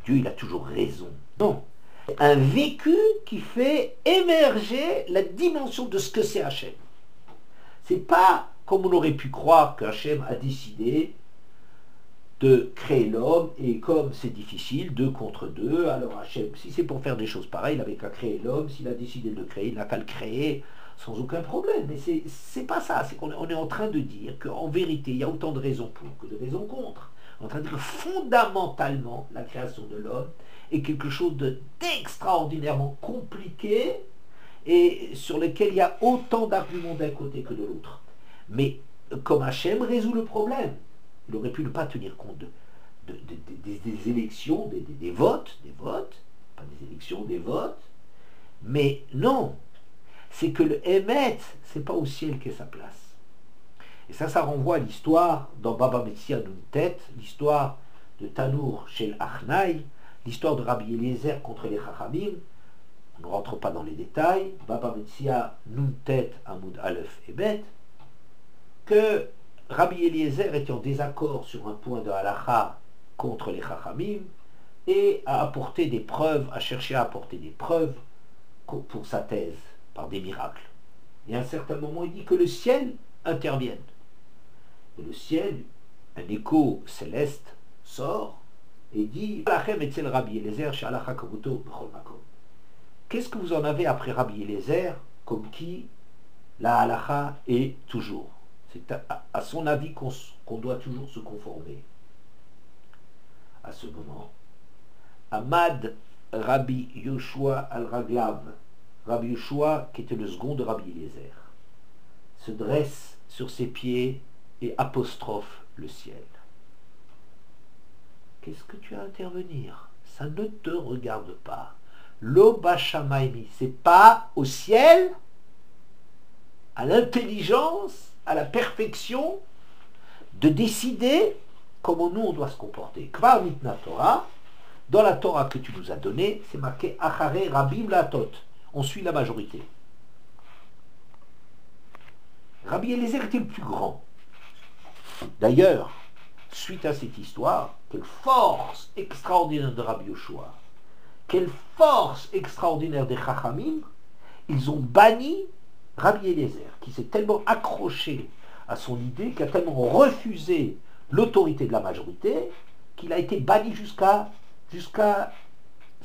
Dieu, il a toujours raison. Non. Un vécu qui fait émerger la dimension de ce que c'est Hachem. C'est pas comme on aurait pu croire que Hachem a décidé de créer l'homme, et comme c'est difficile, 2 contre 2, alors Hachem, si c'est pour faire des choses pareilles, il n'avait qu'à créer l'homme, s'il a décidé de le créer, il n'a qu'à le créer sans aucun problème. Mais c'est pas ça, c'est qu'on est en train de dire qu'en vérité, il y a autant de raisons pour que de raisons contre. On est en train de dire que fondamentalement, la création de l'homme est quelque chose d'extraordinairement compliqué, et sur lequel il y a autant d'arguments d'un côté que de l'autre. Mais comme Hachem résout le problème, il aurait pu ne pas tenir compte des élections, des votes, pas des élections, des votes, mais non, c'est que le Hémet, c'est pas au ciel qu'est sa place. Et ça renvoie à l'histoire dans Baba Metzia Nuntet, l'histoire de Tanour Shel Achnai, l'histoire de Rabbi Eliezer contre les Chachamim. On ne rentre pas dans les détails. Baba Metzia Nuntet Amoud Aleph et Bet, que Rabbi Eliezer était en désaccord sur un point de halacha contre les Chachamim et a apporté des preuves, a cherché à apporter des preuves pour sa thèse par des miracles. Et à un certain moment, il dit que le ciel intervienne. Et le ciel, un écho céleste, sort et dit qu'est-ce que vous en avez après Rabbi Eliezer, comme qui la halacha est toujours? C'est à son avis qu'on doit toujours se conformer. À ce moment, Ahmad Rabbi Yoshua al-Raglav, Rabbi Yoshua, qui était le second de Rabbi Eliezer, se dresse sur ses pieds et apostrophe le ciel. Qu'est-ce que tu as à intervenir? Ça ne te regarde pas. Lo bashamaimi, c'est pas au ciel, à l'intelligence, à la perfection, de décider comment nous on doit se comporter. Kvar mitna Torah, dans la Torah que tu nous as donnée, c'est marqué Achare Rabim Latot. On suit la majorité. Rabbi Eliezer était le plus grand. D'ailleurs, suite à cette histoire, quelle force extraordinaire de Rabbi Yoshua, quelle force extraordinaire des Chachamim, ils ont banni Rabbi Eliezer, qui s'est tellement accroché à son idée, qui a tellement refusé l'autorité de la majorité, qu'il a été banni jusqu'à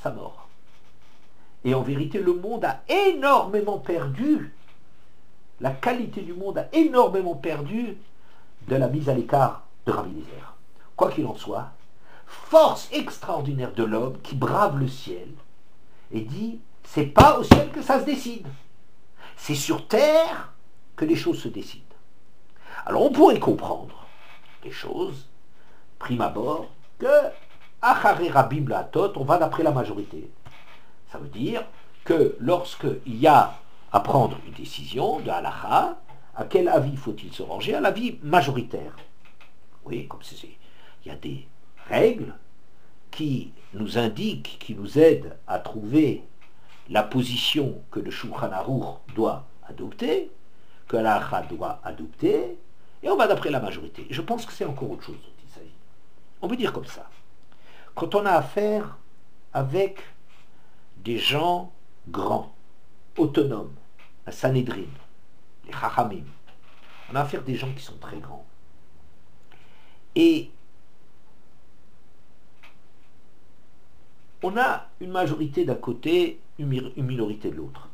sa mort. Et en vérité, le monde a énormément perdu, la qualité du monde a énormément perdu de la mise à l'écart de Rabbi Eliezer. Quoi qu'il en soit, force extraordinaire de l'homme qui brave le ciel et dit, c'est pas au ciel que ça se décide, c'est sur terre que les choses se décident. Alors on pourrait comprendre les choses, prime abord, que Acharé Rabim La'atot, on va d'après la majorité. Ça veut dire que lorsqu'il y a à prendre une décision de halakha, à quel avis faut-il se ranger? À l'avis majoritaire. Oui, comme il y a des règles qui nous indiquent, qui nous aident à trouver la position que le Shulchan Aruch doit adopter, que l'halakha doit adopter, et on va d'après la majorité. Je pense que c'est encore autre chose dont il s'agit. On peut dire comme ça. Quand on a affaire avec des gens grands, autonomes, la Sanhedrin, les Chachamim, on a affaire à des gens qui sont très grands. Et on a une majorité d'un côté, une minorité de l'autre.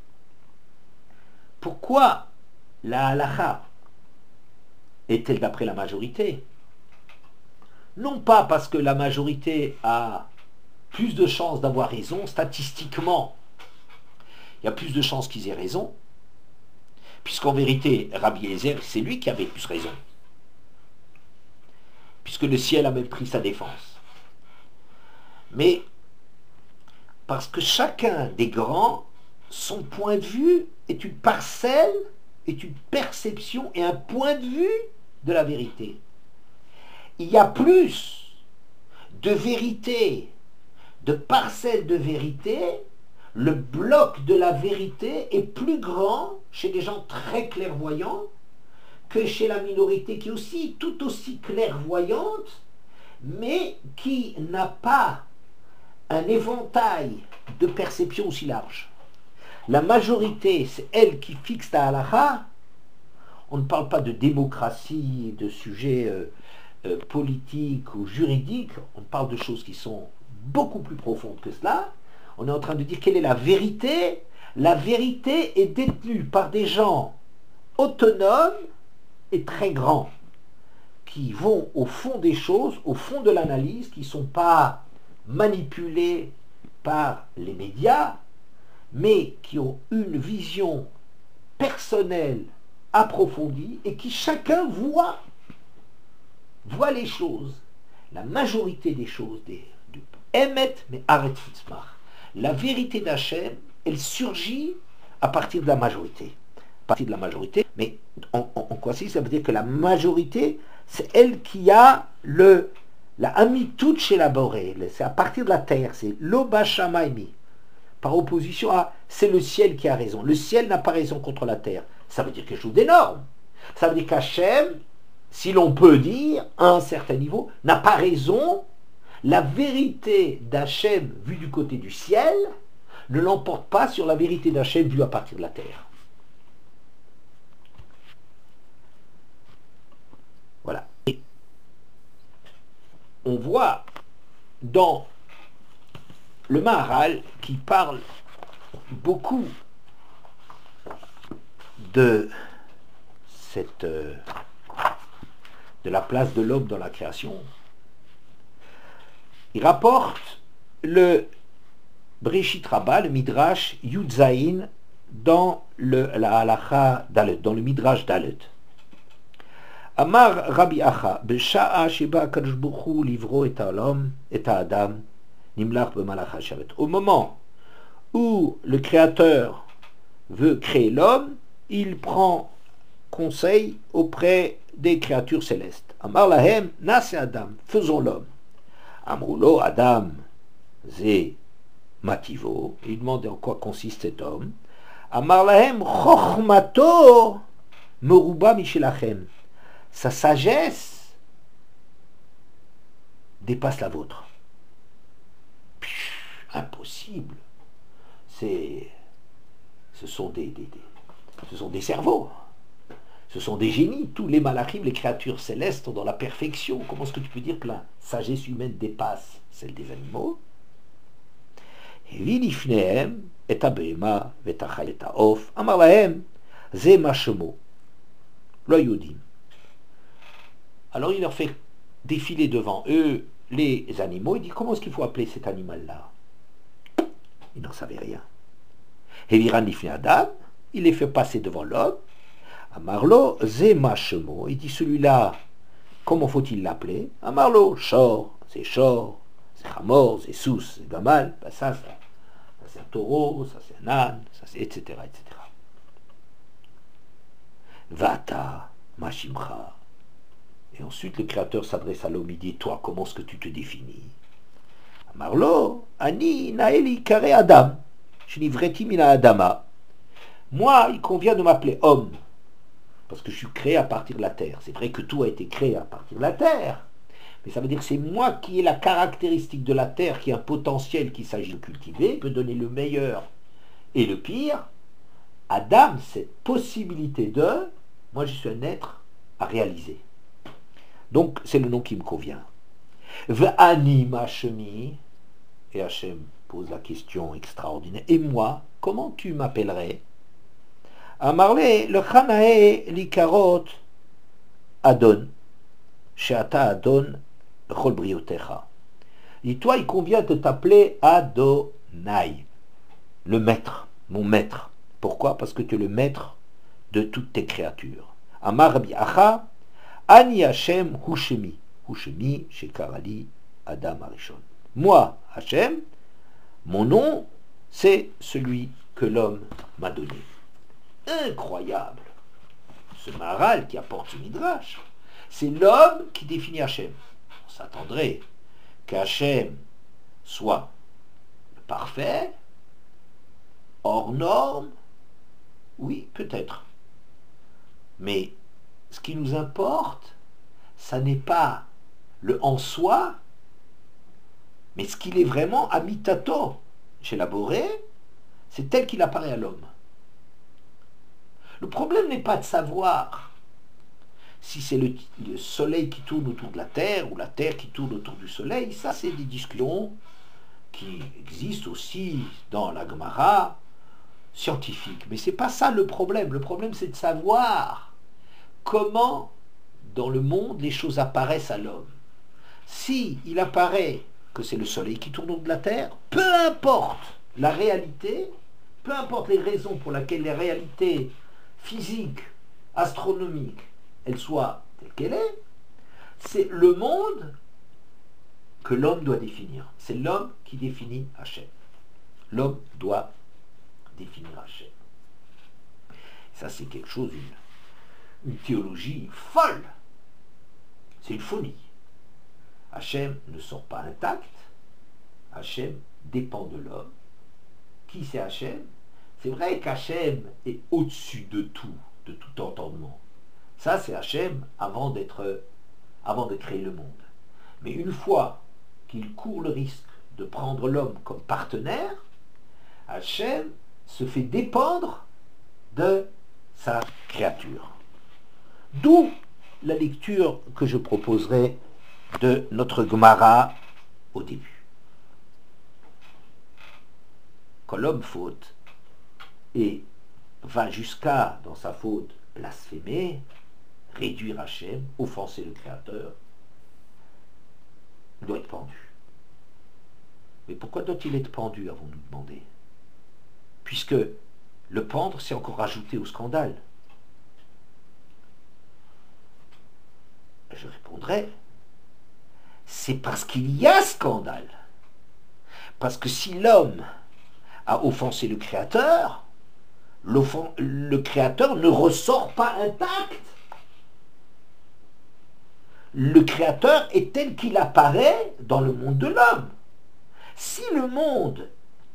Pourquoi la halakha est-elle d'après la majorité? Non pas parce que la majorité a plus de chances d'avoir raison, statistiquement, il y a plus de chances qu'ils aient raison, puisqu'en vérité, Rabbi Eliezer, c'est lui qui avait plus raison, puisque le ciel a même pris sa défense. Mais parce que chacun des grands, son point de vue est une parcelle, est une perception et un point de vue de la vérité. Il y a plus de vérité, de parcelles de vérité, le bloc de la vérité est plus grand chez des gens très clairvoyants que chez la minorité qui est aussi tout aussi clairvoyante, mais qui n'a pas un éventail de perception aussi large. La majorité, c'est elle qui fixe la halakha. On ne parle pas de démocratie, de sujets politiques ou juridiques, on parle de choses qui sont beaucoup plus profondes que cela. On est en train de dire quelle est la vérité. La vérité est détenue par des gens autonomes et très grands, qui vont au fond des choses, au fond de l'analyse, qui ne sont pas manipulés par les médias, mais qui ont une vision personnelle approfondie et qui chacun voit les choses, la majorité des choses, du Emet, mais Aretz Fitzmach. La vérité d'Hachem, elle surgit à partir de la majorité. À partir de la majorité, mais en quoi ça veut dire que la majorité, c'est elle qui a la Amitout chez la Boré, c'est à partir de la terre, c'est l'Oba Shamaimi. Par opposition à c'est le ciel qui a raison. Le ciel n'a pas raison contre la terre. Ça veut dire quelque chose d'énorme. Ça veut dire qu'Hachem, si l'on peut dire, à un certain niveau, n'a pas raison. La vérité d'Hachem vue du côté du ciel ne l'emporte pas sur la vérité d'Hachem vue à partir de la terre. Voilà. Et on voit dans le Maharal qui parle beaucoup de la place de l'homme dans la création. Il rapporte le Breshit Rabbah, le Midrash Yud Zayin, dans la Halacha Dalet, dans le Midrash Dalet. Amar Rabbi Acha, Besha'a Sheba Kadosh Baruch Hu livro et Ha'olam et Ha'adam Nimlach B'malach HaShavet. Au moment où le Créateur veut créer l'homme, il prend conseil auprès des créatures célestes. Amar Lahem Nase Adam, faisons l'homme. Amroulo Adam Ze Mativo, il demande en quoi consiste cet homme. Amar Lahem Chochmato Meruba Mishelachem, sa sagesse dépasse la vôtre. Impossible. Ce sont des cerveaux. Ce sont des génies. Tous les malachim, les créatures célestes, sont dans la perfection. Comment est-ce que tu peux dire que la sagesse humaine dépasse celle des animaux? Alors il leur fait défiler devant eux les animaux. Il dit, comment est-ce qu'il faut appeler cet animal-là? Ils n'en savaient rien. Il les fait passer devant l'homme. Amarlo, Zemachemo. Il dit, celui-là, comment faut-il l'appeler? Amarlo, Shor, c'est Hamor, c'est Sous, c'est Gamal. Ben ça c'est un taureau, ça c'est un âne, ça c'est etc. etc. Vata, Mashimcha. Et ensuite le Créateur s'adresse à l'homme, il dit, toi, comment est-ce que tu te définis? Amarlo, Ani, Naeli, Kare Adam. Shnivreti mina Adama. Moi, il convient de m'appeler homme, parce que je suis créé à partir de la terre. C'est vrai que tout a été créé à partir de la terre, mais ça veut dire que c'est moi qui ai la caractéristique de la terre, qui a un potentiel qu'il s'agit de cultiver, peut donner le meilleur et le pire. Adam, cette possibilité de, moi je suis un être à réaliser. Donc c'est le nom qui me convient. V'ani machemi, et Hachem pose la question extraordinaire, et moi, comment tu m'appellerais? Amarle, le Chanae likarot Adon, Sheata Adon, Chol briotecha. Et toi, il convient de t'appeler Adonai, le maître, mon maître. Pourquoi? Parce que tu es le maître de toutes tes créatures. Amar biacha, Ani Hashem Hushemi. Hushemi, Shekarali, Adam Arishon. Moi, Hashem, mon nom, c'est celui que l'homme m'a donné. Incroyable. Ce Maharal qui apporte ce Midrash, c'est l'homme qui définit Hachem. On s'attendrait qu'Hachem soit le parfait, hors norme, oui, peut-être. Mais ce qui nous importe, ça n'est pas le en soi, mais ce qu'il est vraiment amitato chez la Boré, c'est tel qu'il apparaît à l'homme. Le problème n'est pas de savoir si c'est le soleil qui tourne autour de la terre ou la terre qui tourne autour du soleil. Ça, c'est des discussions qui existent aussi dans la Gemara scientifique. Mais ce n'est pas ça le problème. Le problème, c'est de savoir comment, dans le monde, les choses apparaissent à l'homme. Si il apparaît que c'est le soleil qui tourne autour de la terre, peu importe la réalité, peu importe les raisons pour lesquelles les réalités physique, astronomique, elle soit telle qu'elle est, c'est le monde que l'homme doit définir. C'est l'homme qui définit Hachem. L'homme doit définir Hachem. Ça, c'est quelque chose, une théologie folle. C'est une folie. Hachem ne sort pas intact. Hachem dépend de l'homme. Qui c'est Hachem? C'est vrai qu'Hachem est au-dessus de tout entendement. Ça, c'est Hachem avant de créer le monde. Mais une fois qu'il court le risque de prendre l'homme comme partenaire, Hachem se fait dépendre de sa créature. D'où la lecture que je proposerai de notre Gemara au début. Quand l'homme faute, et va jusqu'à, dans sa faute, blasphémer, réduire Hachem, offenser le Créateur, il doit être pendu. Mais pourquoi doit-il être pendu, avons-nous demandé? Puisque le pendre, c'est encore rajouté au scandale. Je répondrai, c'est parce qu'il y a scandale. Parce que si l'homme a offensé le Créateur, le Créateur ne ressort pas intact. Le Créateur est tel qu'il apparaît dans le monde de l'homme. Si le monde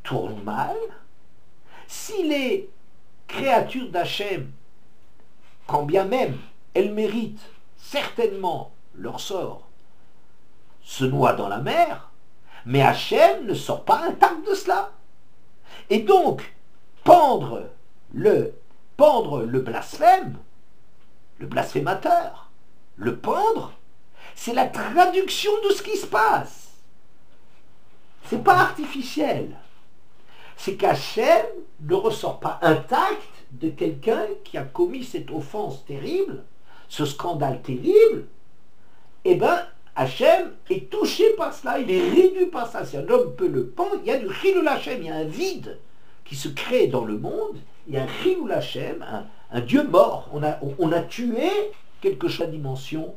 tourne mal, si les créatures d'Hachem, quand bien même elles méritent certainement leur sort, se noient dans la mer, mais Hachem ne sort pas intact de cela. Et donc, pendre le blasphème, le blasphémateur, le pendre, c'est la traduction de ce qui se passe. C'est pas artificiel. C'est qu'Hachem ne ressort pas intact de quelqu'un qui a commis cette offense terrible, ce scandale terrible. Eh bien, Hachem est touché par cela, il est réduit par ça. Si un homme peut le pendre, il y a du chilul Hachem, il y a un vide qui se crée dans le monde, il y a un chilul Hachem, un Dieu mort. On a tué quelque chose de la dimension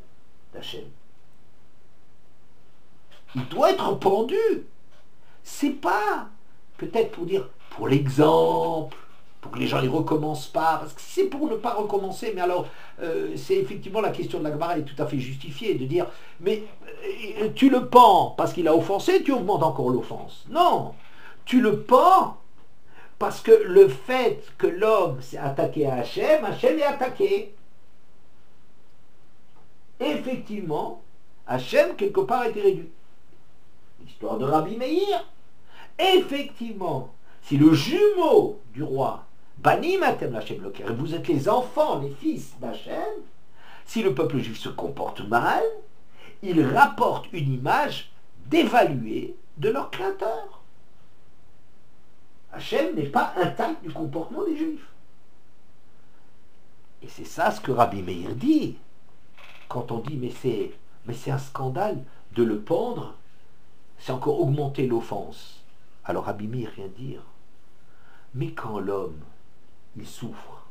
d'Hachem. Il doit être pendu. C'est pas peut-être pour dire, pour l'exemple, pour que les gens ne recommencent pas, parce que si c'est pour ne pas recommencer, mais alors c'est effectivement la question de la Gemara est tout à fait justifiée, de dire, mais tu le pends parce qu'il a offensé, tu augmentes encore l'offense. Non, tu le pends parce que le fait que l'homme s'est attaqué à Hachem, Hachem est attaqué. Effectivement, Hachem quelque part a été réduit. L'histoire de Rabbi Meir. Effectivement, si le jumeau du roi, Banim Atem Hachem Loker, et vous êtes les enfants, les fils d'Hachem, si le peuple juif se comporte mal, il rapporte une image dévaluée de leur créateur. Hachem n'est pas intact du comportement des juifs. Et c'est ça ce que Rabbi Meir dit. Quand on dit mais c'est un scandale de le pendre, c'est encore augmenter l'offense. Alors Rabbi Meir vient dire, mais quand l'homme, il souffre,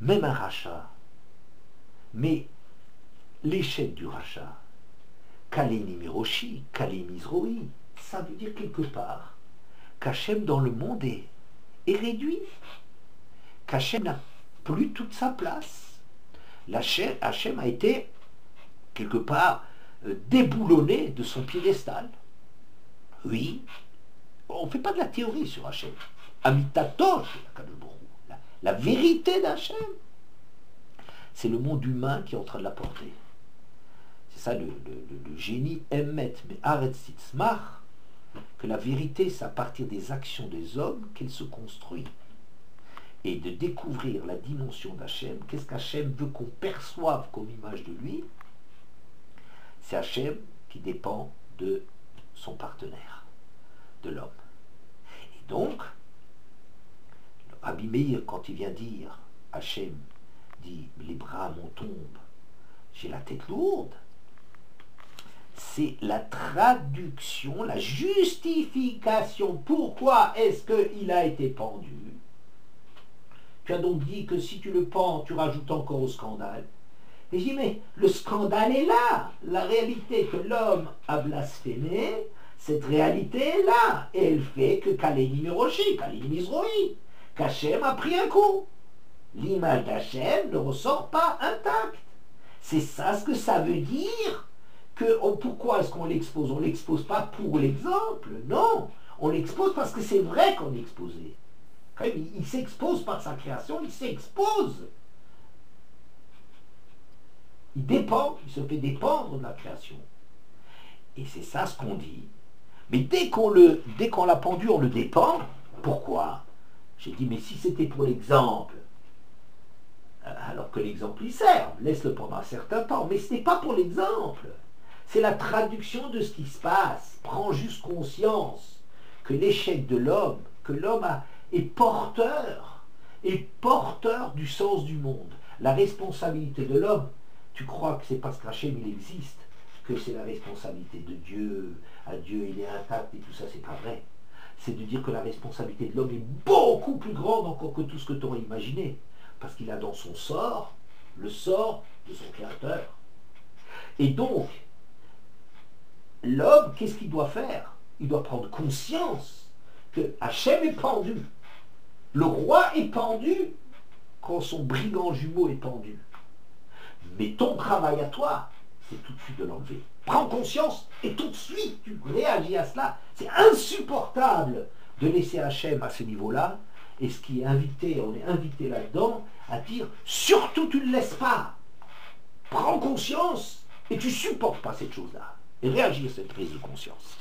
même un rachat, mais l'échec du rachat, Kaleni Miroshi, Kaleni Mizroi, ça veut dire quelque part qu'Hachem dans le monde est réduit, qu'Hachem n'a plus toute sa place. Hachem a été quelque part déboulonné de son piédestal. Oui, on ne fait pas de la théorie sur Hachem. Amitatosh, la vérité d'Hachem, c'est le monde humain qui est en train de la porter. C'est ça le génie Emmet, mais Aretz Titzmach, que la vérité, c'est à partir des actions des hommes qu'elle se construit. Et de découvrir la dimension d'Hachem, qu'est-ce qu'Hachem veut qu'on perçoive comme image de lui, c'est Hachem qui dépend de son partenaire, de l'homme. Et donc, Rabbi Meir, quand il vient dire, Hachem dit, les bras m'en tombent, j'ai la tête lourde, c'est la traduction, la justification. Pourquoi est-ce qu'il a été pendu? Tu as donc dit que si tu le pends, tu rajoutes encore au scandale. Et je dis, mais le scandale est là. La réalité que l'homme a blasphémé, cette réalité est là. Et elle fait que Kaleni Miroshi, Kaleni Mizroi, qu'Hachem a pris un coup. L'image d'Hachem ne ressort pas intacte. C'est ça ce que ça veut dire. Pourquoi est-ce qu'on l'expose? On ne l'expose pas pour l'exemple. Non, on l'expose parce que c'est vrai qu'on est exposé. Quand même, il s'expose par sa création, il s'expose. Il dépend, il se fait dépendre de la création. Et c'est ça ce qu'on dit. Mais dès qu'on l'a pendu, on le dépend. Pourquoi? J'ai dit, mais si c'était pour l'exemple, alors que l'exemple y sert, laisse-le pendant un certain temps. Mais ce n'est pas pour l'exemple. C'est la traduction de ce qui se passe. Prends juste conscience que l'échec de l'homme, que l'homme est porteur du sens du monde. La responsabilité de l'homme, tu crois que c'est parce qu'Hachem il existe que c'est la responsabilité de Dieu, à Dieu il est intact et tout ça, c'est pas vrai. C'est de dire que la responsabilité de l'homme est beaucoup plus grande encore que tout ce que tu aurais imaginé, parce qu'il a dans son sort le sort de son créateur. Et donc, l'homme, qu'est-ce qu'il doit faire? Il doit prendre conscience que Hachem est pendu. Le roi est pendu quand son brigand jumeau est pendu. Mais ton travail à toi, c'est tout de suite de l'enlever. Prends conscience et tout de suite tu réagis à cela. C'est insupportable de laisser Hachem à ce niveau-là. Et ce qui est invité, on est invité là-dedans à dire surtout tu ne le laisses pas. Prends conscience et tu supportes pas cette chose-là. Et réagis à cette prise de conscience.